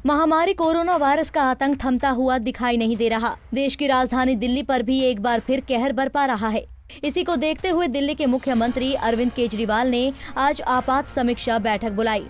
महामारी corona virus का आतंक थमता हुआ दिखाई नहीं दे रहा। देश की राजधानी दिल्ली पर भी एक बार फिर कहर बरपा रहा है। इसी को देखते हुए दिल्ली के मुख्यमंत्री अरविंद केजरीवाल ने आज आपात समीक्षा बैठक बुलाई।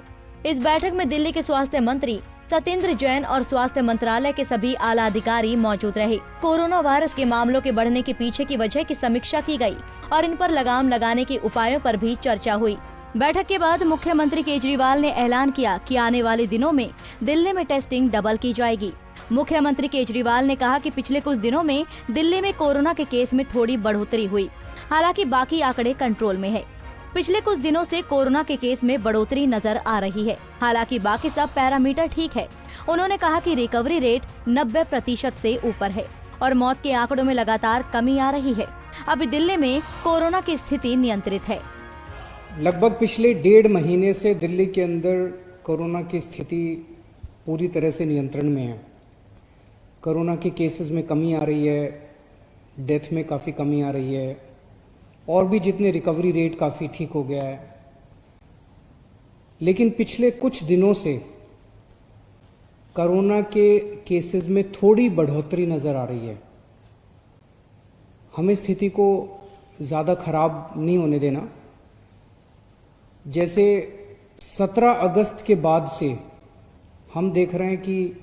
इस बैठक में दिल्ली के स्वास्थ्य मंत्री सत्येंद्र जैन और स्वास्थ्य मंत्रालय के सभी आला अधिकारी मौजूद रहे। कोरोना वायरस के मामलों के बढ़ने के पीछे की वजह की समीक्षा की गई और इन पर लगाम लगाने के उपायों पर भी चर्चा हुई। बैठक के बाद मुख्यमंत्री केजरीवाल ने ऐलान किया कि आने वाले दिनों में दिल्ली में टेस्टिंग डबल की जाएगी। मुख्यमंत्री केजरीवाल ने कहा कि पिछले कुछ दिनों में दिल्ली में कोरोना के केस में थोड़ी बढ़ोतरी हुई, हालांकि बाकी आंकड़े कंट्रोल में है। पिछले कुछ दिनों से कोरोना के केस में बढ़ोतरी नजर आ रही है, हालांकि बाकी सब पैरामीटर ठीक है। उन्होंने कहा कि रिकवरी रेट 90% से ऊपर है और मौत के आंकड़ों में लगातार कमी आ रही है। अभी दिल्ली में कोरोना की स्थिति नियंत्रित है। लगभग पिछले 1.5 महीने से दिल्ली के अंदर कोरोना की स्थिति पूरी तरह से नियंत्रण में है। कोरोना के केसेस में कमी आ रही है, डेथ में काफ़ी कमी आ रही है और भी जितने रिकवरी रेट काफ़ी ठीक हो गया है। लेकिन पिछले कुछ दिनों से कोरोना के केसेस में थोड़ी बढ़ोतरी नज़र आ रही है। हमें स्थिति को ज़्यादा खराब नहीं होने देना। जैसे 17 अगस्त के बाद से हम देख रहे हैं कि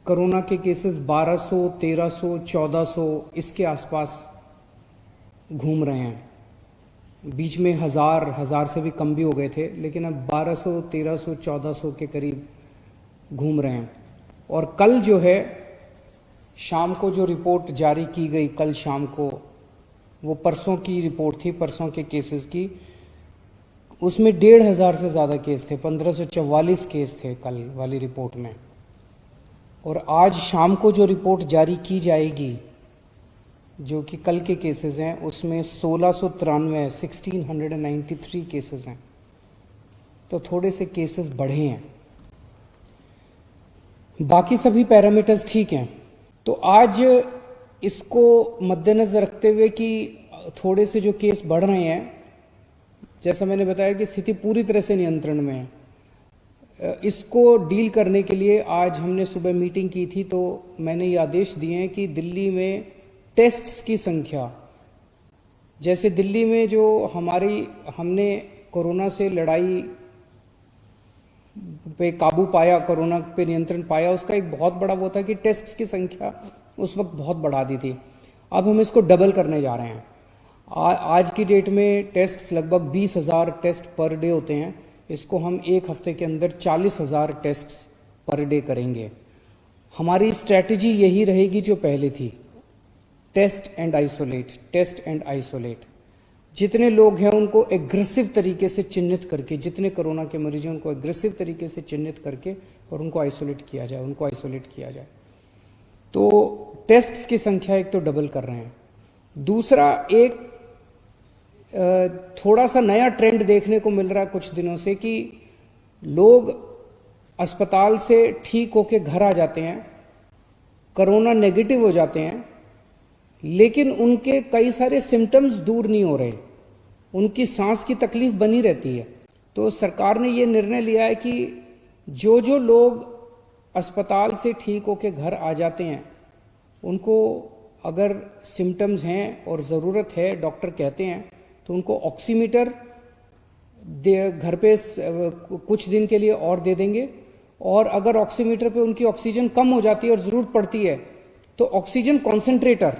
कोरोना के केसेस 1200, 1300, 1400 इसके आसपास घूम रहे हैं। बीच में हजार से भी कम भी हो गए थे, लेकिन अब 1200, 1300, 1400 के करीब घूम रहे हैं। और कल जो है शाम को जो रिपोर्ट जारी की गई, कल शाम को, वो परसों की रिपोर्ट थी, परसों के केसेस की। उसमें 1500 से ज़्यादा केस थे, 1544 केस थे कल वाली रिपोर्ट में। और आज शाम को जो रिपोर्ट जारी की जाएगी, जो कि कल के केसेस हैं, उसमें 1693 केसेस हैं। तो थोड़े से केसेस बढ़े हैं, बाकी सभी पैरामीटर्स ठीक हैं। तो आज इसको मद्देनजर रखते हुए कि थोड़े से जो केस बढ़ रहे हैं, जैसा मैंने बताया कि स्थिति पूरी तरह से नियंत्रण में है। इसको डील करने के लिए आज हमने सुबह मीटिंग की थी, तो मैंने ये आदेश दिए हैं कि दिल्ली में टेस्ट्स की संख्या, जैसे दिल्ली में जो हमने कोरोना से लड़ाई पे काबू पाया, कोरोना पे नियंत्रण पाया, उसका एक बहुत बड़ा वो था कि टेस्ट्स की संख्या उस वक्त बहुत बढ़ा दी थी। अब हम इसको डबल करने जा रहे हैं। आज की डेट में टेस्ट्स लगभग 20,000 टेस्ट पर डे होते हैं। इसको हम एक हफ्ते के अंदर 40,000 टेस्ट्स पर डे करेंगे। हमारी स्ट्रैटेजी यही रहेगी जो पहले थी, test and isolate, test and isolate. जितने लोग हैं उनको एग्रेसिव तरीके से चिन्हित करके, जितने कोरोना के मरीज हैं उनको एग्रेसिव तरीके से चिन्हित करके और उनको आइसोलेट किया जाए, तो टेस्ट्स की संख्या एक तो डबल कर रहे हैं। दूसरा, एक थोड़ा सा नया ट्रेंड देखने को मिल रहा है कुछ दिनों से कि लोग अस्पताल से ठीक होके घर आ जाते हैं, कोरोना नेगेटिव हो जाते हैं, लेकिन उनके कई सारे सिम्टम्स दूर नहीं हो रहे, उनकी सांस की तकलीफ बनी रहती है। तो सरकार ने ये निर्णय लिया है कि जो लोग अस्पताल से ठीक होके घर आ जाते हैं, उनको अगर सिम्टम्स हैं और ज़रूरत है, डॉक्टर कहते हैं, तो उनको ऑक्सीमीटर घर पे कुछ दिन के लिए और दे देंगे। और अगर ऑक्सीमीटर पे उनकी ऑक्सीजन कम हो जाती है और ज़रूरत पड़ती है, तो ऑक्सीजन कॉन्सेंट्रेटर,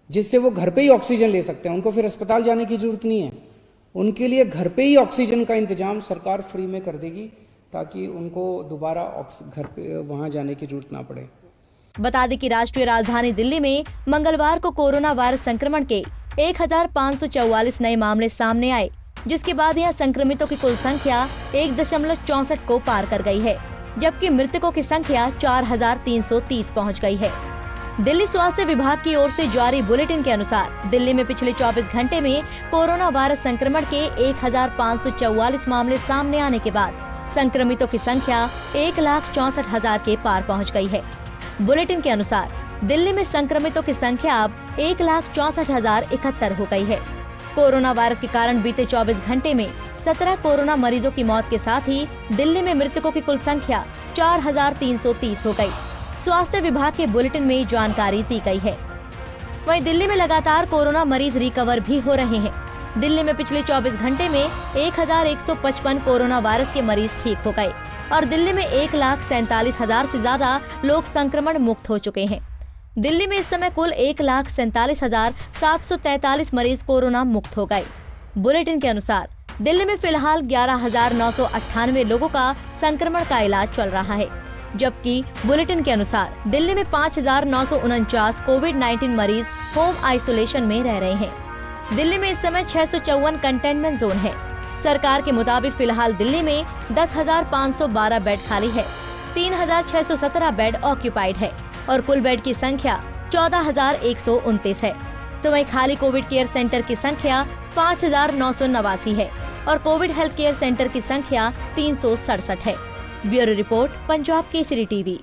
जिससे वो घर पे ही ऑक्सीजन ले सकते हैं, उनको फिर अस्पताल जाने की जरूरत नहीं है। उनके लिए घर पे ही ऑक्सीजन का इंतजाम सरकार फ्री में कर देगी, ताकि उनको दोबारा घर पे वहां जाने की जरूरत ना पड़े। बता दें कि राष्ट्रीय राजधानी दिल्ली में मंगलवार को कोरोना वायरस संक्रमण के 1544 नए मामले सामने आए, जिसके बाद यहां संक्रमितों की कुल संख्या 1.64 को पार कर गई है, जबकि मृतकों की संख्या 4330 पहुंच गई है। दिल्ली स्वास्थ्य विभाग की ओर से जारी बुलेटिन के अनुसार दिल्ली में पिछले 24 घंटे में कोरोना वायरस संक्रमण के 1544 मामले सामने आने के बाद संक्रमितों की संख्या 1,64,000 के पार पहुंच गई है। बुलेटिन के अनुसार दिल्ली में संक्रमितों की संख्या अब 1,64,071 हो गई है। कोरोना वायरस के कारण बीते 24 घंटे में 17 कोरोना मरीजों की मौत के साथ ही दिल्ली में मृतकों की कुल संख्या 4,330 हो गई। स्वास्थ्य विभाग के बुलेटिन में जानकारी दी गई है। वहीं दिल्ली में लगातार कोरोना मरीज रिकवर भी हो रहे हैं। दिल्ली में पिछले 24 घंटे में 1,155 कोरोना वायरस के मरीज ठीक हो गए और दिल्ली में 1,47,000 से ज्यादा लोग संक्रमण मुक्त हो चुके हैं। दिल्ली में इस समय कुल 1,47,743 मरीज कोरोना मुक्त हो गए। बुलेटिन के अनुसार दिल्ली में फिलहाल 11,998 लोगों का संक्रमण का इलाज चल रहा है, जबकि बुलेटिन के अनुसार दिल्ली में 5,949 कोविड-19 मरीज होम आइसोलेशन में रह रहे हैं। दिल्ली में इस समय 654 कंटेनमेंट जोन है। सरकार के मुताबिक फिलहाल दिल्ली में 10,512 बेड खाली है, 3,617 बेड ऑक्यूपाइड है और कुल बेड की संख्या 14,129 है। तो वहीं खाली कोविड केयर सेंटर की संख्या 5,989 है और कोविड हेल्थ केयर सेंटर की संख्या 367 है। Bureau report, Punjab Kesari TV.